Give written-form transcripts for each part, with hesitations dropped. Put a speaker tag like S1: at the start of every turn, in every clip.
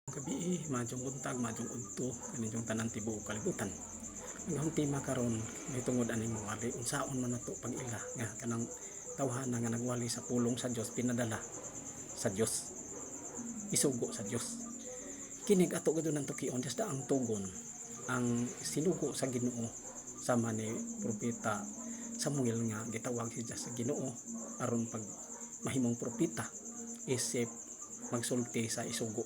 S1: Gabi majong buntag majong udto kaninyong tanan tibuok kalibutan. Ang tema karon may tungod ani mo ali unsaon man nato pag ila nga kanang tawhana nga nagwali sa pulong sa Dios pinadala sa Dios isugo sa Dios. Kinig ato gadon ang tukion da ang tugon ang sinugo sa Ginoo sama ni propeta Samuel nga gitawag siya sa Ginoo aron pag mahimong propeta isip magsulti sa isugo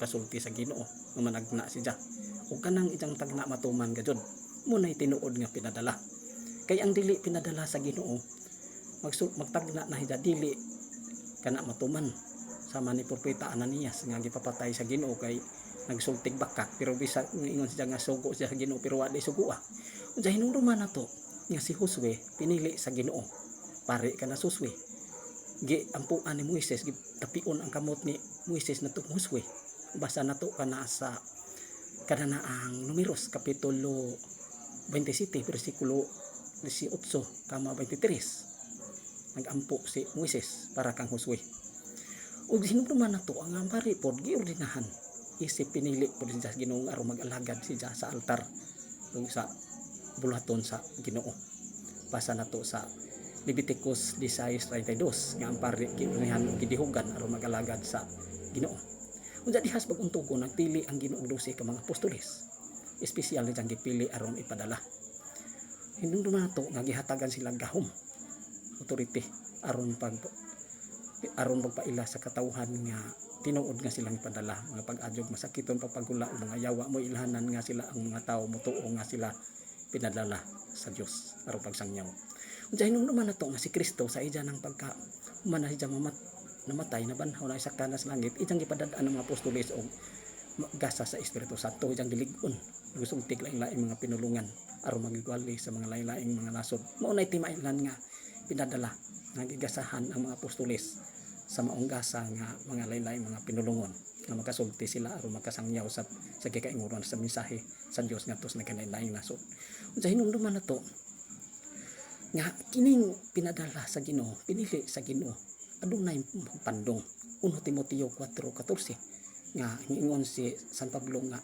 S1: pasulti sa Ginoo nga managna siya ug kanang ijang tagna matuman gadyon munay tinuod nga pinadala kay ang dili pinadala sa Ginoo magtagna na siya dili kana matuman sama ni propeta Ananias nga gipapatay sa Ginoo kay nagsultig bakak pero bisa ingon siya nga sugo siya sa Ginoo pero wala sugo unsa hinungduman nato nga si Josue pinili sa Ginoo pare kana Josue gi ampuan ni Moises tapion ang kamot ni Moises nato Josue basa nato kana sa kanana ang Numeros kapitulo 27 bersikulo 18 kama 23 nagampo si Moises para kang Josue ug hinumduman nato ang pari pod giordinahan isip pinili pod siya sa Ginoo aron mag-alagad siya sa altar ug sa bulaton sa Ginoo basa nato sa Leviticus 16:32 nga ang pari giunihan gidihugan aron mag-alagad sa Ginoo. Unsa dihas pag-untugo nagpili ang Ginoo 12 ka mga apostoles. Espesyal nitang gipili aron ipadala. Hinungduman nato nga gihatagan sila gahom authority aron pagpaila sa katawhan nga tinuod nga silang ipadala mga pag-adyog masakiton pagpagula ug mga yawa mo ilhanan nga sila ang mga tawo motuo nga sila pinadala sa Dios aron pagsangyaw. Unsa hinungduman nato nga si Kristo sa ija ng pagka humana siya namatay na banhaw na isakta na sa langit ijang gipadadaan ng mga apostoles og gasa sa Espiritu Santo ijang dilig-on gusugtig lain-laing mga pinulungan aron magigwali sa mga lain-laing mga nasod mao nay timailhan nga pinadala nga gigasahan ang mga apostoles sa maong gasa nga mga lain-laing mga pinulungon nga makasulti sila aron makasangyaw sa gikainguron sa mensahe sa Dios ngadto sa lain-laing nasod. Unsa hinungduman nato nga kining pinadala sa Ginoo pinili sa Ginoo adunay pandong 1 Timoteo 4:14 nga ingon si San Pablo nga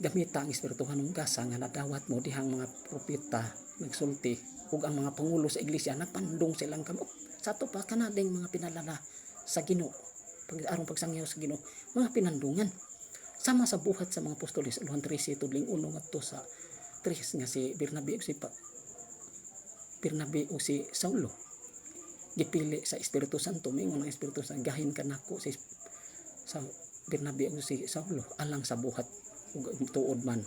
S1: gamita ang Espiritu ng gasa nga nadawat mo dihang mga propeta nagsulti ug ang mga pangulo sa iglesia nagpandong silang kamot sa ato pa kanading mga pinalala sa Ginoo aron pagsangyaw sa Ginoo mga pinandungan sama sa buhat sa mga apostoles Juan 13 tudling 1 ngadto sa 3 nga si Bernabe o si Saulo gipili sa Espiritu Santo mingon ang Espiritu Santo gahin kanako si sa Bernabe o si Saulo alang sa buhat ug tuod man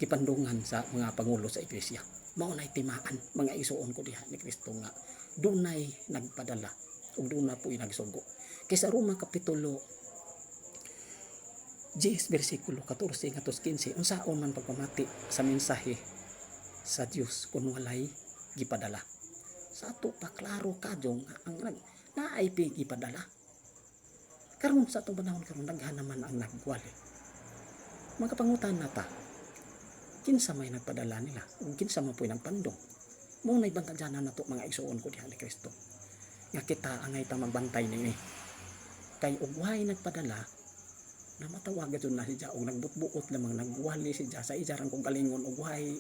S1: gipandungan sa mga pangulo sa iglesia mao nay timaan mga isuon ko diha ni Kristo nga dunay nagpadala ug dunay puy nagsugo kay sa Roma kapitulo 10 bersikulo 14 ngadto 15 unsaon man pagpamati sa mensahe sa Dios kun walay gipadala sa ato pa klaro kadyo nga ang naay gipadala karon sa atong panahon karon daghan naman ang nagwali magapangutan nata kinsa may nagpadala nila ug kinsa man puy nagpandong mo nay bantadyanan nato mga igsuon ko diha ni Kristo nga kita angay ta magbantay nini kay ug way nagpadala na matawag gadto na siya og nagbutbuot lamang nagwali siya sa ijarang kong kalingon ug way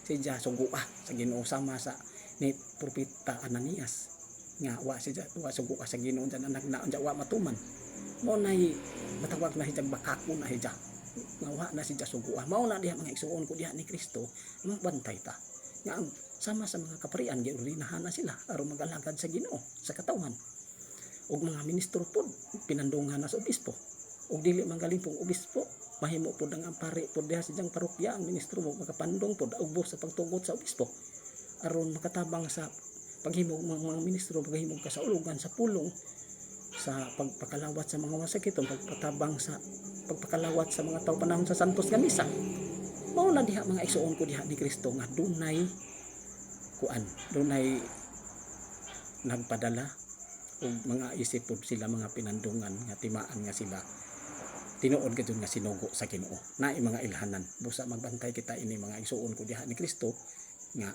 S1: siya sugua sa Ginoo sama sa ni propeta Ananias nga wa sugua sa Ginoo jan nagnaon ja wa matuman mo nay matawag na siya bakako na siya nga wa na siya sugua mao na diha mga igsuon ko diha ni Kristo magbantay ta nga sama sa mga kaparian giordinahan na sila aron mag-alagad sa Ginoo sa katawhan ug mga ministro pod pinandungan na sa obispo ug dili man galing pong obispo mahimo pod ang pare pod diha sa parokya ang ministro mo makapandong pod ubos sa pagtugot sa obispo aron makatabang sa paghimog mga ministro paghimog kasaulugan sa pulong sa pagpakalawat sa mga masakiton pagpatabang sa pagpakalawat sa mga tawo panahon sa santos nga misa mao na diha mga igsuon ko diha ni Kristo nga dunay nagpadala ug mga isip pod sila mga pinandungan nga timaan nga sila tinuod gadyon nga sinugo sa Ginoo naay mga ilhanan busa magbantay kita ini mga igsuon ko diha ni Kristo nga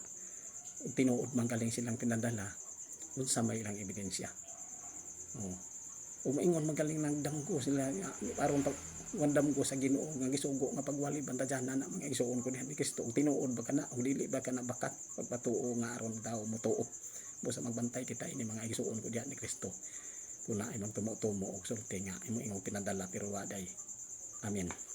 S1: tinuod man galing silang pinadala unsa may ilang ebidensya umaingon magaling ng damgo sila aron pag wandam ko sa Ginoo nga gisugo nga pagwali banta dyan na mga isuon ko ni Kristo ug tinuod ba kana ug dili ba kana bakat pagpatuo nga aron tao motuo busa magbantay kita ini mga isuon ko diha ni Kristo kuna imong tumo-tumo og sulti nga imo ingong pinadala pero waday. Amen.